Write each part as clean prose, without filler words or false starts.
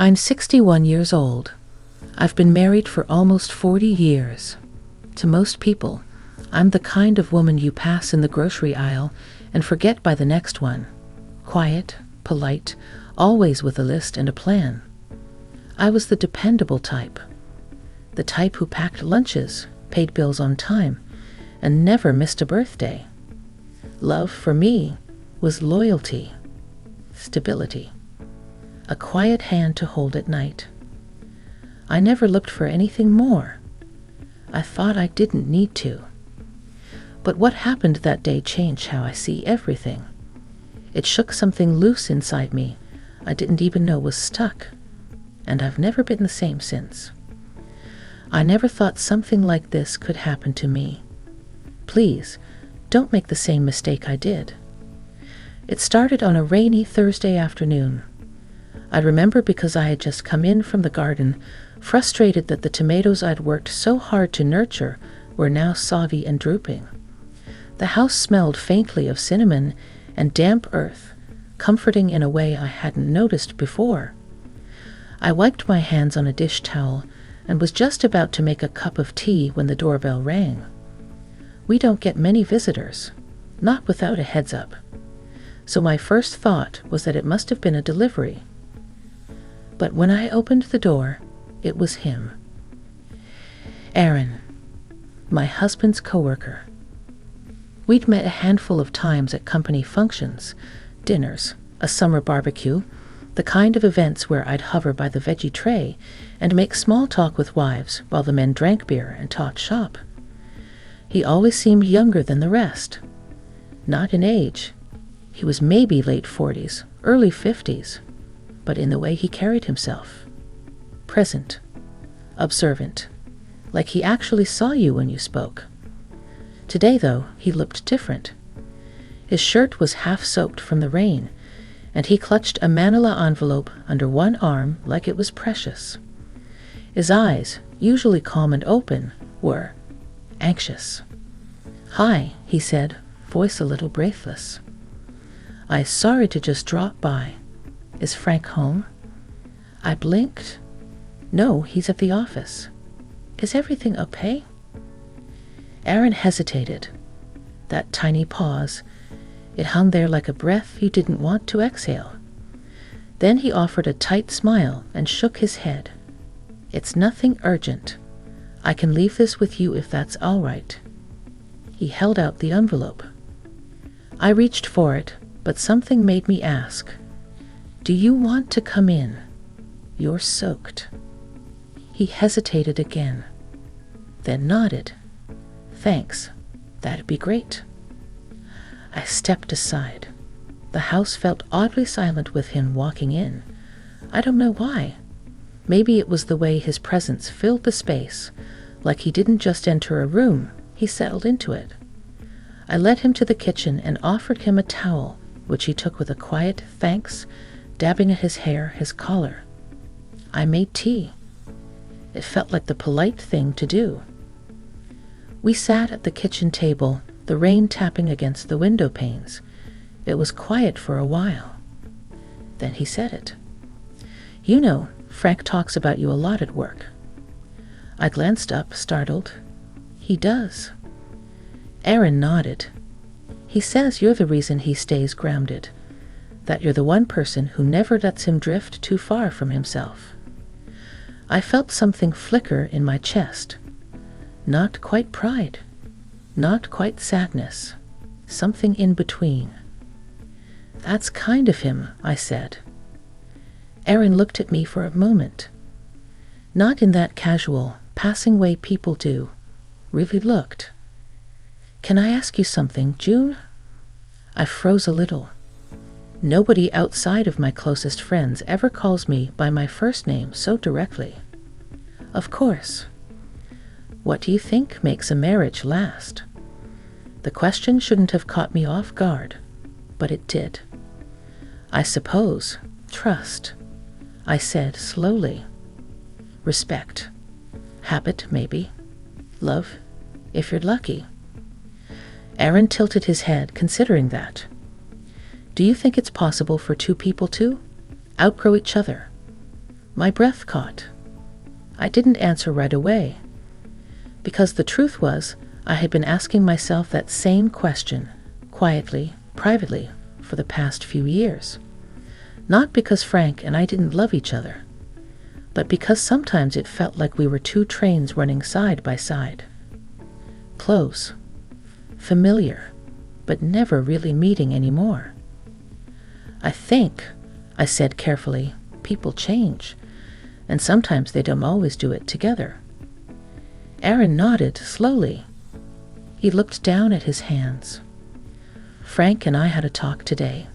I'm 61 years old. I've been married for almost 40 years. To most people, I'm the kind of woman you pass in the grocery aisle and forget by the next one. Quiet, polite, always with a list and a plan. I was the dependable type. The type who packed lunches, paid bills on time, and never missed a birthday. Love, for me, was loyalty, stability, a quiet hand to hold at night. I never looked for anything more. I thought I didn't need to. But what happened that day changed how I see everything. It shook something loose inside me I didn't even know was stuck, and I've never been the same since. I never thought something like this could happen to me. Please, don't make the same mistake I did. It started on a rainy Thursday afternoon. I remember because I had just come in from the garden, frustrated that the tomatoes I'd worked so hard to nurture were now soggy and drooping. The house smelled faintly of cinnamon and damp earth, comforting in a way I hadn't noticed before. I wiped my hands on a dish towel and was just about to make a cup of tea when the doorbell rang. We don't get many visitors, not without a heads up. So my first thought was that it must have been a delivery. But when I opened the door, it was him. Aaron, my husband's coworker. We'd met a handful of times at company functions, dinners, a summer barbecue, the kind of events where I'd hover by the veggie tray and make small talk with wives while the men drank beer and talked shop. He always seemed younger than the rest. Not in age. He was maybe late 40s, early 50s, but in the way he carried himself. Present, observant, like he actually saw you when you spoke. Today, though, he looked different. His shirt was half soaked from the rain, and he clutched a manila envelope under one arm like it was precious. His eyes, usually calm and open, were anxious. "Hi," he said, voice a little breathless. "I'm sorry to just drop by. Is Frank home?" I blinked. No, he's at the office. Is everything okay? Aaron hesitated. That tiny pause, it hung there like a breath you didn't want to exhale. Then he offered a tight smile and shook his head. "It's nothing urgent. I can leave this with you if that's all right." He held out the envelope. I reached for it, but something made me ask, "Do you want to come in? You're soaked." He hesitated again, then nodded. "Thanks. That'd be great." I stepped aside. The house felt oddly silent with him walking in. I don't know why. Maybe it was the way his presence filled the space, like he didn't just enter a room, he settled into it. I led him to the kitchen and offered him a towel, which he took with a quiet thanks, dabbing at his hair, his collar. I made tea. It felt like the polite thing to do. We sat at the kitchen table, the rain tapping against the window panes. It was quiet for a while. Then he said it. "You know, Frank talks about you a lot at work." I glanced up, startled. "He does." Aaron nodded. "He says you're the reason he stays grounded, that you're the one person who never lets him drift too far from himself." I felt something flicker in my chest. Not quite pride, not quite sadness, something in between. "That's kind of him," I said. Aaron looked at me for a moment. Not in that casual, passing way people do. Really looked. "Can I ask you something, June?" I froze a little. Nobody outside of my closest friends ever calls me by my first name so directly. "Of course." "What do you think makes a marriage last?" The question shouldn't have caught me off guard, but it did. "I suppose trust," I said slowly. "Respect. Habit, maybe. Love, if you're lucky." Aaron tilted his head, considering that. "Do you think it's possible for two people to outgrow each other? My breath caught. I didn't answer right away, because the truth was I had been asking myself that same question, quietly, privately, for the past few years. Not because Frank and I didn't love each other, but because sometimes it felt like we were two trains running side by side. Close, familiar, but never really meeting anymore. I think, I said carefully, people change, and sometimes they don't always do it together. Aaron nodded slowly. He looked down at his hands. Frank and I had a talk today,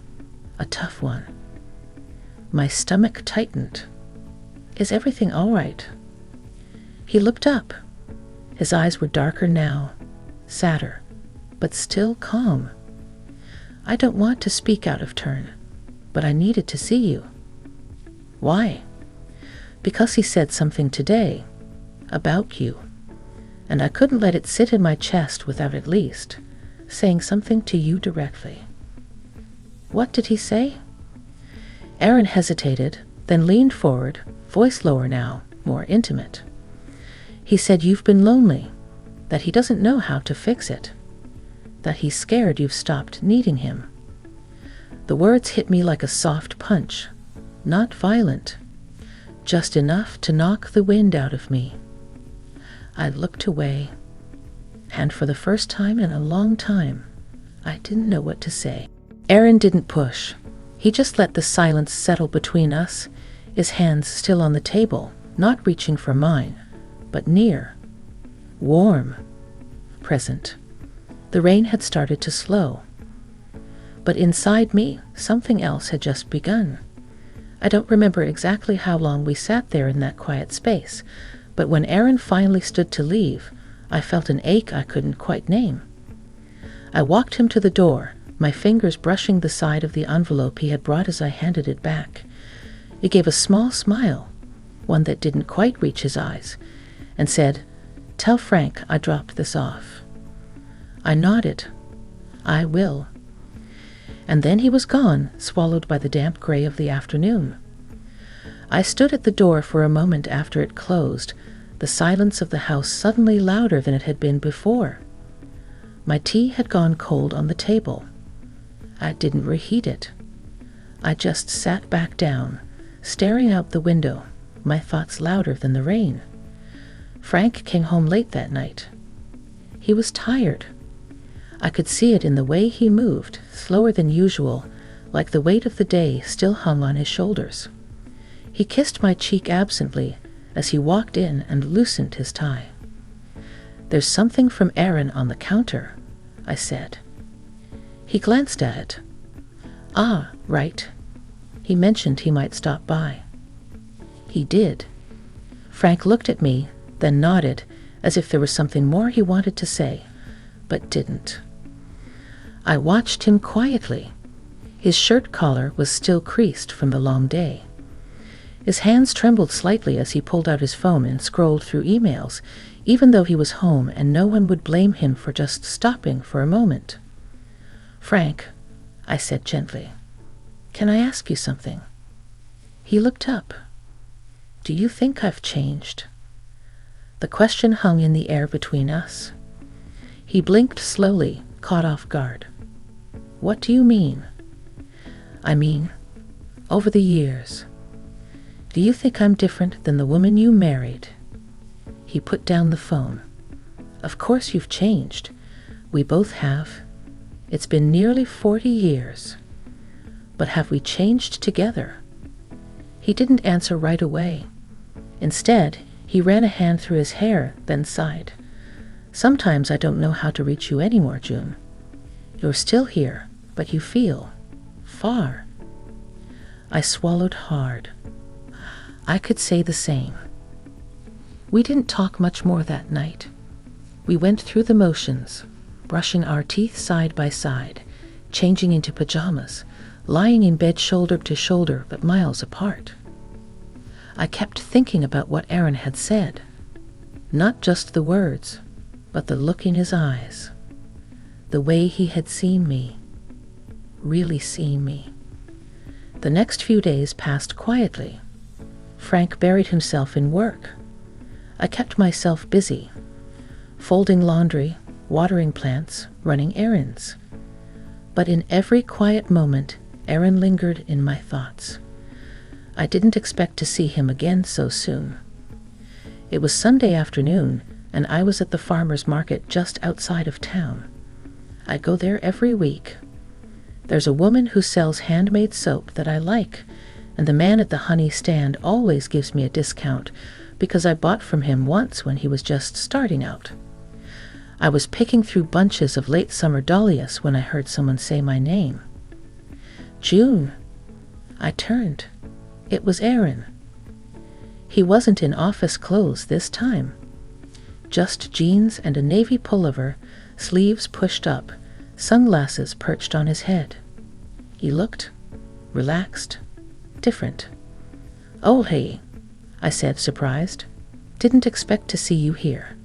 a tough one. My stomach tightened. Is everything all right? He looked up. His eyes were darker now, sadder, but still calm. I don't want to speak out of turn, but I needed to see you. Why? Because he said something today about you, and I couldn't let it sit in my chest without at least saying something to you directly. What did he say? Aaron hesitated, then leaned forward, voice lower now, more intimate. He said you've been lonely, that he doesn't know how to fix it, that he's scared you've stopped needing him. The words hit me like a soft punch, not violent, just enough to knock the wind out of me. I looked away, and for the first time in a long time, I didn't know what to say. Aaron didn't push. He just let the silence settle between us, his hands still on the table, not reaching for mine, but near, warm, present. The rain had started to slow, but inside me, something else had just begun. I don't remember exactly how long we sat there in that quiet space, but when Aaron finally stood to leave, I felt an ache I couldn't quite name. I walked him to the door, my fingers brushing the side of the envelope he had brought as I handed it back. He gave a small smile, one that didn't quite reach his eyes, and said, "Tell Frank I dropped this off." I nodded. "I will." And then he was gone, swallowed by the damp gray of the afternoon. I stood at the door for a moment after it closed, the silence of the house suddenly louder than it had been before. My tea had gone cold on the table. I didn't reheat it. I just sat back down, staring out the window, my thoughts louder than the rain. Frank came home late that night. He was tired. I could see it in the way he moved, slower than usual, like the weight of the day still hung on his shoulders. He kissed my cheek absently as he walked in and loosened his tie. "There's something from Aaron on the counter," I said. He glanced at it. "Ah, right. He mentioned he might stop by." He did. Frank looked at me, then nodded, as if there was something more he wanted to say, but didn't. I watched him quietly. His shirt collar was still creased from the long day. His hands trembled slightly as he pulled out his phone and scrolled through emails, even though he was home and no one would blame him for just stopping for a moment. "Frank," I said gently, "can I ask you something?" He looked up. "Do you think I've changed?" The question hung in the air between us. He blinked slowly, caught off guard. "What do you mean?" "I mean, over the years. Do you think I'm different than the woman you married?" He put down the phone. "Of course you've changed. We both have. It's been nearly 40 years. But have we changed together?" He didn't answer right away. Instead, he ran a hand through his hair, then sighed. "Sometimes I don't know how to reach you anymore, June. You're still here, but you feel far." I swallowed hard. I could say the same. We didn't talk much more that night. We went through the motions, brushing our teeth side by side, changing into pajamas, lying in bed shoulder to shoulder but miles apart. I kept thinking about what Aaron had said. Not just the words, but the look in his eyes. The way he had seen me. Really seen me. The next few days passed quietly. Frank buried himself in work. I kept myself busy, folding laundry, watering plants, running errands. But in every quiet moment, Aaron lingered in my thoughts. I didn't expect to see him again so soon. It was Sunday afternoon, and I was at the farmer's market just outside of town. I go there every week. There's a woman who sells handmade soap that I like, and the man at the honey stand always gives me a discount because I bought from him once when he was just starting out. I was picking through bunches of late summer dahlias when I heard someone say my name. June. I turned. It was Aaron. He wasn't in office clothes this time. Just jeans and a navy pullover, sleeves pushed up, sunglasses perched on his head. He looked relaxed, different. "Oh, hey," I said, surprised. "Didn't expect to see you here."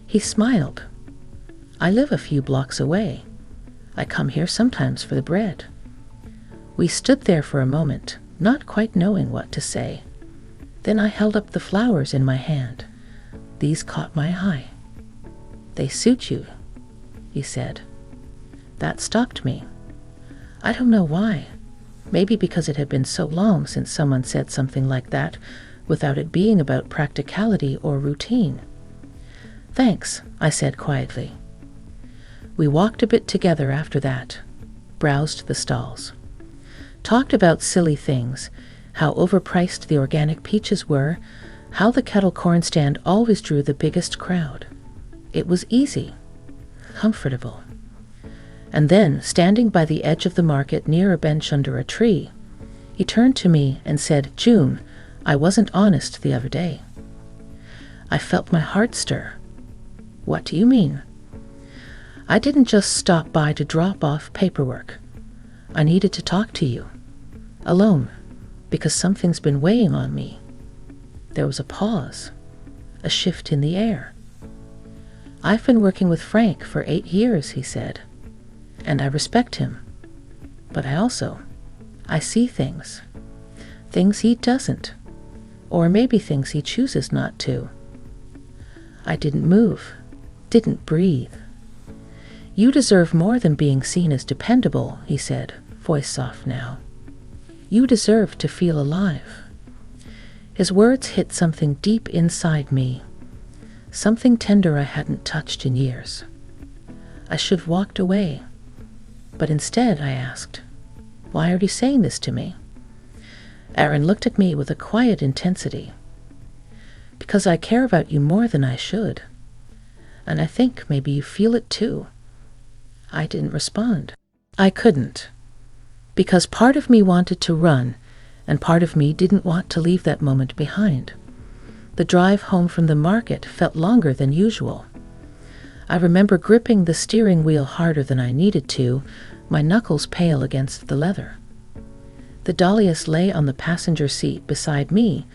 He smiled. "I live a few blocks away. I come here sometimes for the bread." We stood there for a moment, not quite knowing what to say. Then I held up the flowers in my hand. These caught my eye. "They suit you," he said. That stopped me. I don't know why. Maybe because it had been so long since someone said something like that, without it being about practicality or routine. "Thanks," I said quietly. We walked a bit together after that, browsed the stalls, talked about silly things, how overpriced the organic peaches were, how the kettle corn stand always drew the biggest crowd. It was easy, comfortable. And then, standing by the edge of the market near a bench under a tree, he turned to me and said, "June, I wasn't honest the other day." I felt my heart stir. "What do you mean?" "I didn't just stop by to drop off paperwork. I needed to talk to you, alone, because something's been weighing on me." There was a pause, a shift in the air. "I've been working with Frank for 8 years," he said, "and I respect him. But I see things he doesn't, or maybe things he chooses not to." I didn't move, didn't breathe. "You deserve more than being seen as dependable," he said, voice soft now. "You deserve to feel alive." His words hit something deep inside me, something tender I hadn't touched in years. I should have walked away, but instead I asked, "Why are you saying this to me?" Aaron looked at me with a quiet intensity. "Because I care about you more than I should. And I think maybe you feel it too." I didn't respond. I couldn't. Because part of me wanted to run, and part of me didn't want to leave that moment behind. The drive home from the market felt longer than usual. I remember gripping the steering wheel harder than I needed to, my knuckles pale against the leather. The dahlias lay on the passenger seat beside me,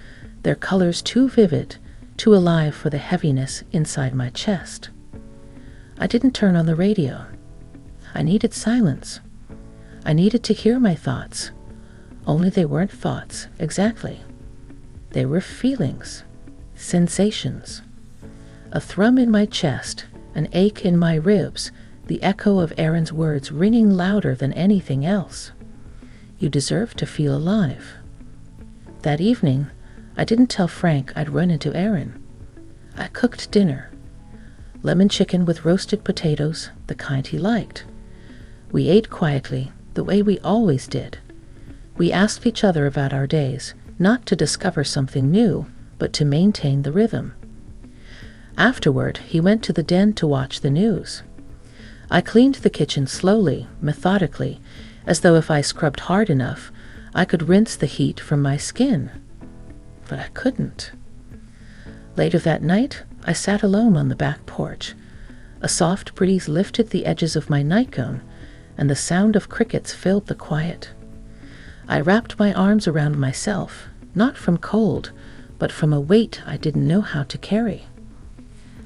their colors too vivid, too alive for the heaviness inside my chest. I didn't turn on the radio. I needed silence. I needed to hear my thoughts. Only they weren't thoughts, exactly. They were feelings, sensations. A thrum in my chest, an ache in my ribs, the echo of Aaron's words ringing louder than anything else. "You deserve to feel alive." That evening, I didn't tell Frank I'd run into Aaron. I cooked dinner. Lemon chicken with roasted potatoes, the kind he liked. We ate quietly, the way we always did. We asked each other about our days, not to discover something new, but to maintain the rhythm. Afterward, he went to the den to watch the news. I cleaned the kitchen slowly, methodically, as though if I scrubbed hard enough, I could rinse the heat from my skin. But I couldn't. Later that night, I sat alone on the back porch. A soft breeze lifted the edges of my nightgown, and the sound of crickets filled the quiet. I wrapped my arms around myself, not from cold, but from a weight I didn't know how to carry.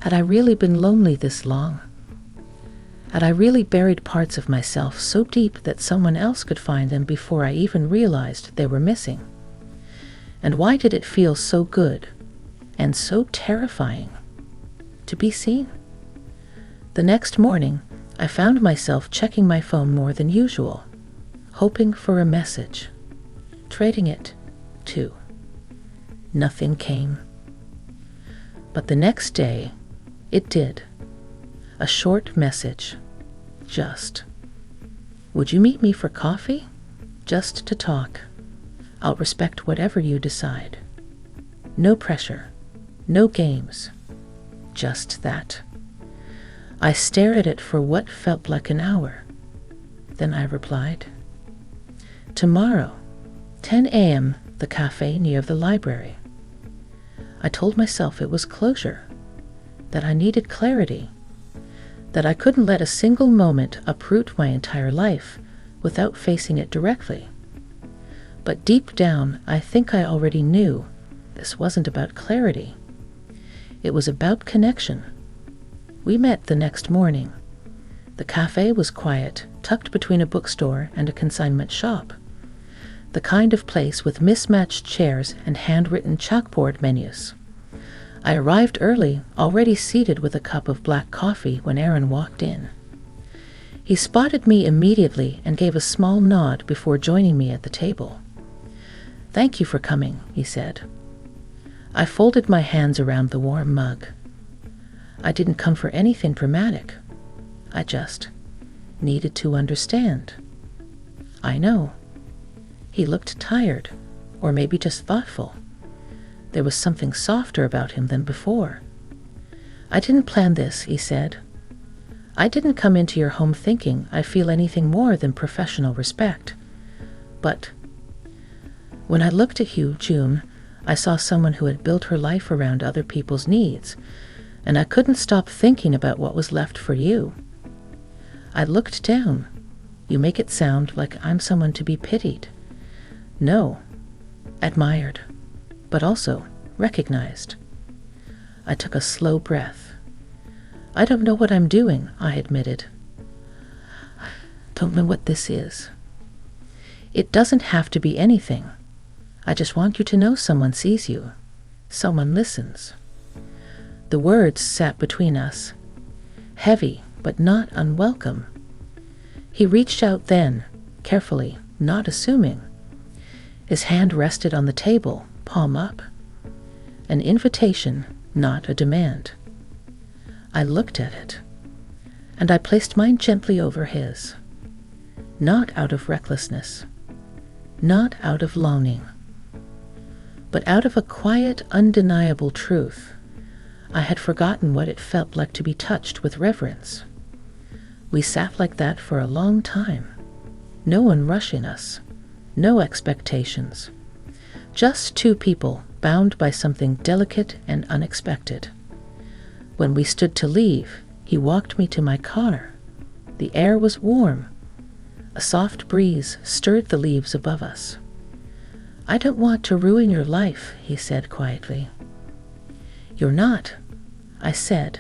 Had I really been lonely this long? Had I really buried parts of myself so deep that someone else could find them before I even realized they were missing? And why did it feel so good and so terrifying to be seen? The next morning, I found myself checking my phone more than usual, hoping for a message, trading it, too. Nothing came. But the next day, it did. A short message. Just, "Would you meet me for coffee? Just to talk. I'll respect whatever you decide. No pressure. No games. Just that." I stared at it for what felt like an hour. Then I replied, "Tomorrow, 10 a.m., the cafe near the library." I told myself it was closure, that I needed clarity, that I couldn't let a single moment uproot my entire life without facing it directly. But deep down, I think I already knew this wasn't about clarity. It was about connection. We met the next morning. The cafe was quiet, tucked between a bookstore and a consignment shop. The kind of place with mismatched chairs and handwritten chalkboard menus. I arrived early, already seated with a cup of black coffee when Aaron walked in. He spotted me immediately and gave a small nod before joining me at the table. "Thank you for coming," he said. I folded my hands around the warm mug. I didn't come for anything dramatic. I just needed to understand. "I know." He looked tired, or maybe just thoughtful. There was something softer about him than before. "I didn't plan this," he said. "I didn't come into your home thinking I feel anything more than professional respect. But when I looked at you, June, I saw someone who had built her life around other people's needs, and I couldn't stop thinking about what was left for you. I looked down. You make it sound like I'm someone to be pitied. No, admired, but also recognized." I took a slow breath. "I don't know what I'm doing," I admitted. "Don't know what this is." "It doesn't have to be anything. I just want you to know someone sees you. Someone listens." The words sat between us, heavy but not unwelcome. He reached out then, carefully, not assuming. His hand rested on the table, palm up. An invitation, not a demand. I looked at it, and I placed mine gently over his. Not out of recklessness, not out of longing, but out of a quiet, undeniable truth. I had forgotten what it felt like to be touched with reverence. We sat like that for a long time, no one rushing us, no expectations. Just two people bound by something delicate and unexpected. When we stood to leave, he walked me to my car. The air was warm. A soft breeze stirred the leaves above us. "I don't want to ruin your life," he said quietly. "You're not," I said,